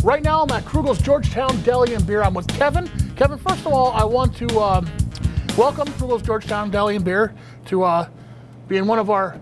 Right now I'm at Krugel's Georgetown Deli and Beer. I'm with Kevin. Kevin, first of all, I want to welcome Krugel's Georgetown Deli and Beer to being one of our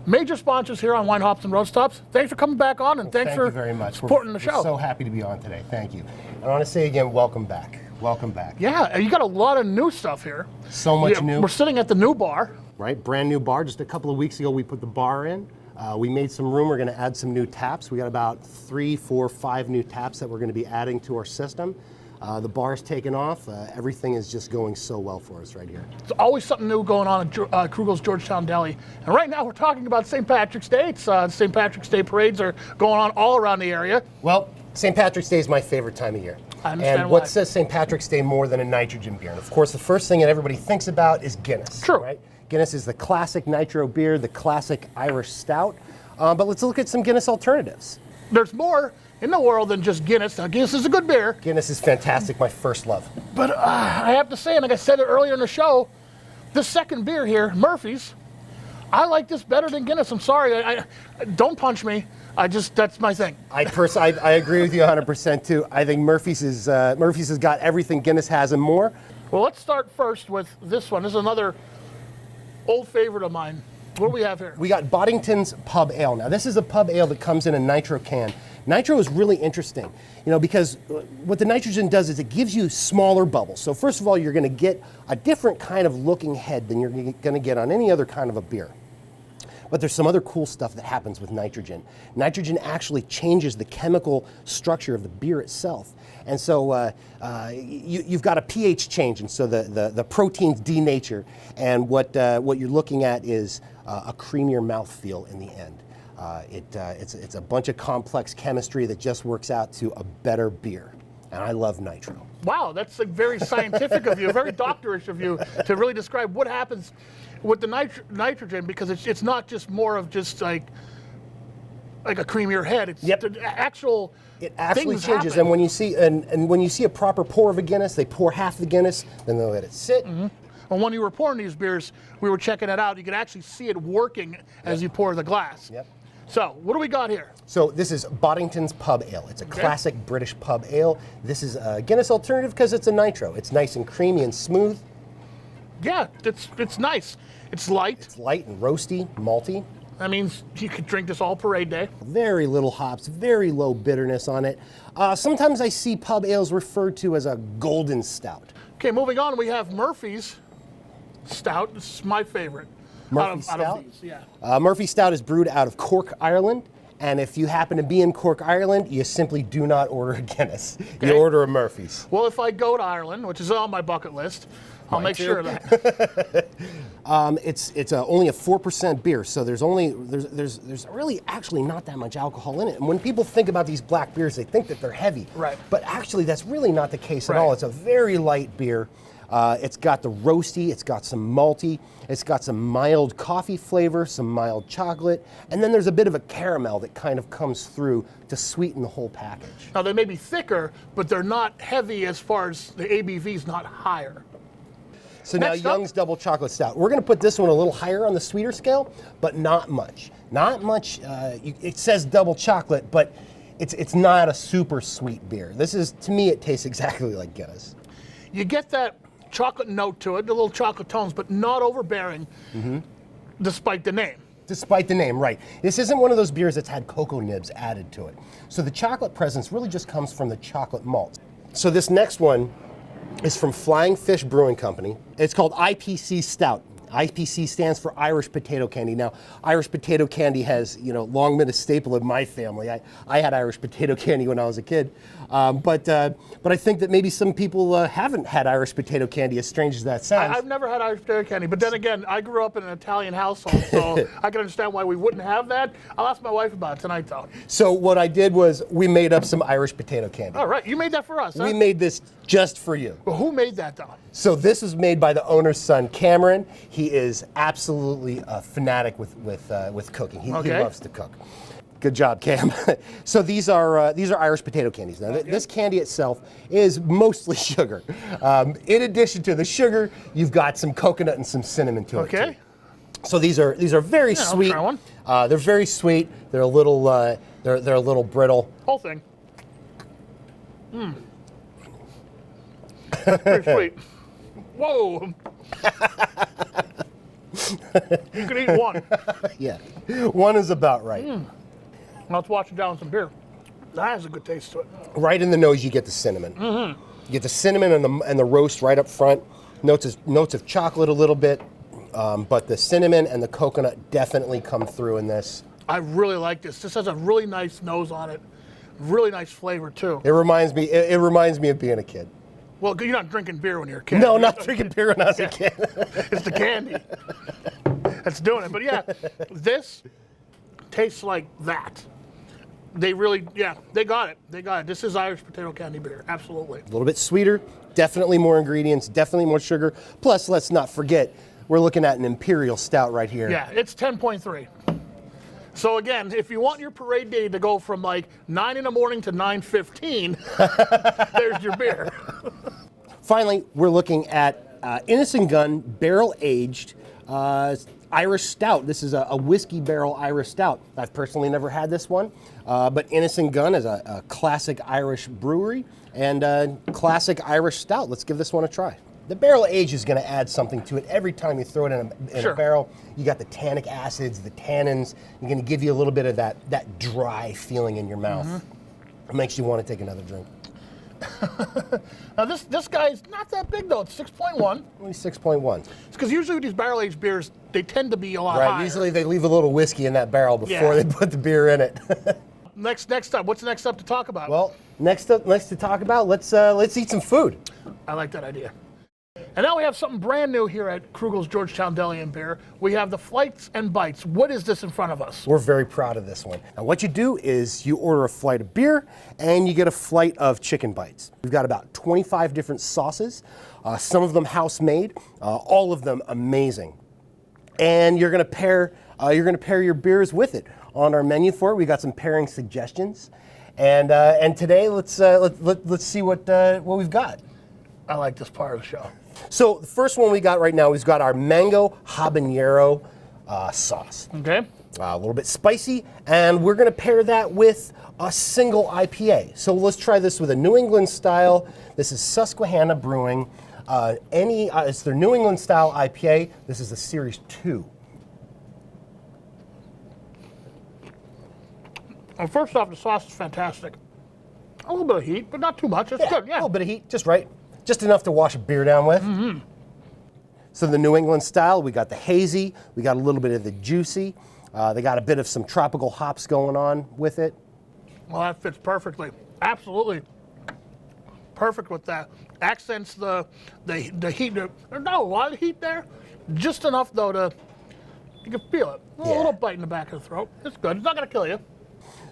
major sponsors here on Wine, Hops, and Road Stops. Thanks for coming back on, and thanks for very much. supporting the show. We're so happy to be on today. Thank you. I want to say again, welcome back. Welcome back. Yeah, you got a lot of new stuff here. So much new. We're sitting at the new bar. Right, brand new bar. Just a couple of weeks ago, we put the bar in. We made some room. We're going to add some new taps. We got about 3, 4, 5 new taps that we're going to be adding to our system. The bar's taken off. Everything is just going so well for us right here. There's always something new going on at Krugel's Georgetown Deli. And right now we're talking about St. Patrick's Day. St. Patrick's Day parades are going on all around the area. Well, St. Patrick's Day is my favorite time of year. I understand and why. what says St. Patrick's Day more than a nitrogen beer? And of course, the first thing that everybody thinks about is Guinness. True. Right? Guinness is the classic nitro beer, the classic Irish stout. But let's look at some Guinness alternatives. There's more in the world than just Guinness. Now, Guinness is a good beer. Guinness is fantastic, my first love. But I have to say, and like I said it earlier in the show, the second beer here, Murphy's, I like this better than Guinness. I'm sorry. I don't punch me. That's my thing. I agree with you 100% too. I think Murphy's has got everything Guinness has and more. Well, let's start first with this one. This is another old favorite of mine. What do we have here? We got Boddington's Pub Ale. Now, this is a pub ale that comes in a nitro can. Nitro is really interesting, because what the nitrogen does is it gives you smaller bubbles. So first of all, you're going to get a different kind of looking head than you're going to get on any other kind of a beer. But there's some other cool stuff that happens with nitrogen. Nitrogen actually changes the chemical structure of the beer itself. And so you've got a pH change, and so the proteins denature, and what you're looking at is a creamier mouthfeel in the end. It's a bunch of complex chemistry that just works out to a better beer. And I love nitro. Wow, that's very scientific of you, very doctorish of you to really describe what happens with the nitrogen, because it's not just more of just like a creamier head. It's the actual. It actually things changes, happen. and when you see when you see a proper pour of a Guinness, they pour half the Guinness, then they let it sit. Mm-hmm. And when you were pouring these beers, we were checking it out. You could actually see it working as you pour the glass. Yep. So, what do we got here? So this is Boddington's Pub Ale. It's a classic British pub ale. This is a Guinness alternative because it's a nitro. It's nice and creamy and smooth. Yeah, it's nice. It's light. It's light and roasty, malty. That means you could drink this all parade day. Very little hops, very low bitterness on it. Sometimes I see pub ales referred to as a golden stout. Okay, moving on, we have Murphy's Stout. This is my favorite. Murphy Stout? Out of these, yeah. Murphy Stout is brewed out of Cork, Ireland. And if you happen to be in Cork, Ireland, you simply do not order a Guinness. Okay. You order a Murphy's. Well, if I go to Ireland, which is on my bucket list, I'll make sure of that. It's only a 4% beer, so there's really actually not that much alcohol in it. And when people think about these black beers, they think that they're heavy. Right. But actually, that's really not the case at Right. all. It's a very light beer. It's got the roasty, it's got some malty, it's got some mild coffee flavor, some mild chocolate, and then there's a bit of a caramel that kind of comes through to sweeten the whole package. Now, they may be thicker, but they're not heavy as far as the ABV's not higher. So now Next up. Young's Double Chocolate Stout. We're going to put this one a little higher on the sweeter scale, but not much. Not much. It says double chocolate, but it's not a super sweet beer. This is, to me, it tastes exactly like Guinness. You get that chocolate note to it, the little chocolate tones, but not overbearing, despite the name. Despite the name, right. This isn't one of those beers that's had cocoa nibs added to it. So the chocolate presence really just comes from the chocolate malt. So this next one is from Flying Fish Brewing Company. It's called IPC Stout. IPC stands for Irish Potato Candy. Now, Irish potato candy has, long been a staple of my family. I had Irish potato candy when I was a kid. But I think that maybe some people haven't had Irish potato candy, as strange as that sounds. I've never had Irish potato candy, but then again, I grew up in an Italian household, so I can understand why we wouldn't have that. I'll ask my wife about it tonight, though. So what I did was we made up some Irish potato candy. All right, you made that for us, huh? We made this just for you. Well, who made that, though? So this was made by the owner's son, Cameron. He is absolutely a fanatic with cooking. He loves to cook. Good job, Cam. So these are Irish potato candies. Now, this candy itself is mostly sugar. In addition to the sugar, you've got some coconut and some cinnamon to it. Okay. So these are very sweet. I'll try one. They're very sweet. They're a little brittle. Whole thing. That's pretty sweet. Whoa. You can eat one. Yeah, one is about right. Let's wash it down with some beer. That has a good taste to it. Right in the nose, you get the cinnamon. You get the cinnamon and the roast right up front. Notes of chocolate a little bit, but the cinnamon and the coconut definitely come through in this. I really like this. This has a really nice nose on it. Really nice flavor too. It reminds me. It reminds me of being a kid. Well, you're not drinking beer when you're a kid. No, not drinking beer when I was a kid. It's the candy that's doing it. But yeah, this tastes like that. They really, they got it. They got it. This is Irish potato candy beer. Absolutely. A little bit sweeter, definitely more ingredients, definitely more sugar. Plus, let's not forget, we're looking at an imperial stout right here. Yeah, it's 10.3. So again, if you want your parade day to go from like 9 in the morning to 9:15, there's your beer. Finally, we're looking at Innocent Gun barrel aged Irish Stout. This is a whiskey barrel Irish Stout. I've personally never had this one, but Innocent Gun is a classic Irish brewery and a classic Irish Stout. Let's give this one a try. The barrel age is going to add something to it. Every time you throw it in a barrel, you got the tannic acids, the tannins. You're going to give you a little bit of that dry feeling in your mouth. It makes you want to take another drink. Now this guy's not that big though. It's 6.1. Only 6.1. It's because usually with these barrel aged beers, they tend to be a lot higher. Usually they leave a little whiskey in that barrel before they put the beer in it. Next up, what's the next up to talk about? Well, next to talk about, let's eat some food. I like that idea. And now we have something brand new here at Krugel's Georgetown Deli and Beer. We have the Flights and Bites. What is this in front of us? We're very proud of this one. Now what you do is you order a flight of beer and you get a flight of chicken bites. We've got about 25 different sauces, some of them house made, all of them amazing. And you're gonna pair your beers with it. On our menu for it, we got some pairing suggestions. And today let's see what we've got. I like this part of the show. So the first one we got right now, we've got our mango habanero sauce. Okay. A little bit spicy, and we're going to pair that with a single IPA. So let's try this with a New England style. This is Susquehanna Brewing. It's their New England style IPA. This is the Series 2. Well, first off, the sauce is fantastic. A little bit of heat, but not too much. It's good. Yeah. A little bit of heat, just right. Just enough to wash a beer down with. So the New England style, we got the hazy, we got a little bit of the juicy. They got a bit of some tropical hops going on with it. Well, that fits perfectly. Absolutely perfect with that. Accents the heat. There's not a lot of heat there. Just enough though to you can feel it. A little bite in the back of the throat. It's good. It's not going to kill you.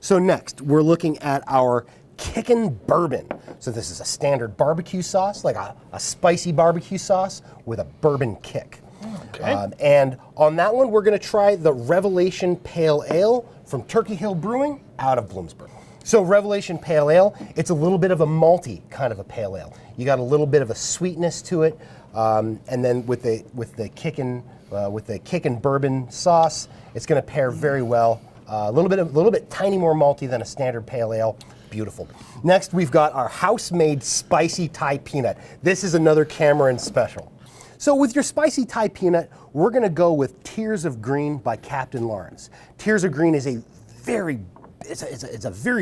So next, we're looking at our Kickin' Bourbon. So this is a standard barbecue sauce, like a spicy barbecue sauce with a bourbon kick. Okay. And on that one, we're going to try the Revelation Pale Ale from Turkey Hill Brewing out of Bloomsburg. So Revelation Pale Ale, it's a little bit of a malty kind of a pale ale. You got a little bit of a sweetness to it, and then with the Kickin' Bourbon sauce, it's going to pair very well. A little bit tiny more malty than a standard pale ale. Beautiful. Next, we've got our house-made spicy Thai peanut. This is another Cameron special. So with your spicy Thai peanut, we're going to go with Tears of Green by Captain Lawrence. Tears of Green is a very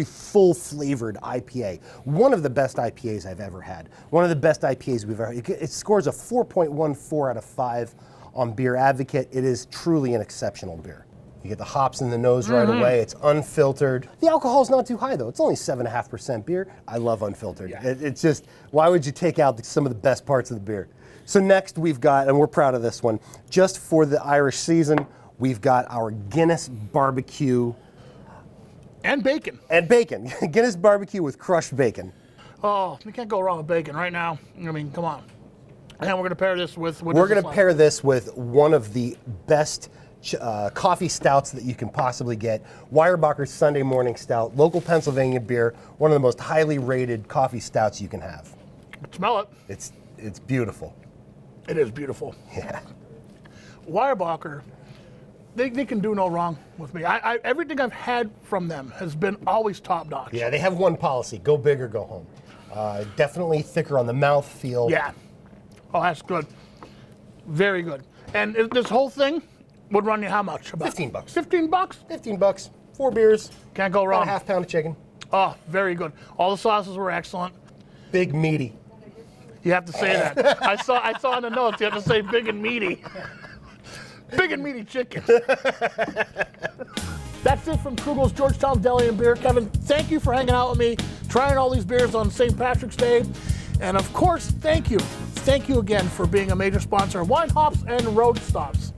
full-flavored IPA. One of the best IPAs I've ever had. One of the best IPAs we've ever had. It scores a 4.14 out of 5 on Beer Advocate. It is truly an exceptional beer. You get the hops in the nose right away. It's unfiltered. The alcohol's not too high though. It's only 7.5% beer. I love unfiltered. Yeah. It's just, why would you take out some of the best parts of the beer? So next we've got, and we're proud of this one, just for the Irish season, we've got our Guinness barbecue. And bacon. And bacon. Guinness barbecue with crushed bacon. Oh, you can't go wrong with bacon right now. I mean, come on. And we're going to pair this with... We're going to pair this with one of the best coffee stouts that you can possibly get. Weyerbacher's Sunday Morning Stout, local Pennsylvania beer, one of the most highly rated coffee stouts you can have. Smell it. It's beautiful. It is beautiful. Yeah. Weyerbacher, they can do no wrong with me. Everything I've had from them has been always top notch. Yeah, they have one policy: go big or go home. Definitely thicker on the mouth feel. Yeah. Oh, that's good. Very good. And this whole thing would run you how much? About 15 bucks. 15 bucks? 15 bucks. 4 beers. Can't go About wrong. a half pound of chicken. Oh, very good. All the sauces were excellent. Big meaty. You have to say that. I saw in the notes you have to say big and meaty. Big and meaty chicken. That's it from Krugel's Georgetown Deli and Beer. Kevin, thank you for hanging out with me, trying all these beers on St. Patrick's Day. And of course, thank you. Thank you again for being a major sponsor of Wine Hops and Road Stops.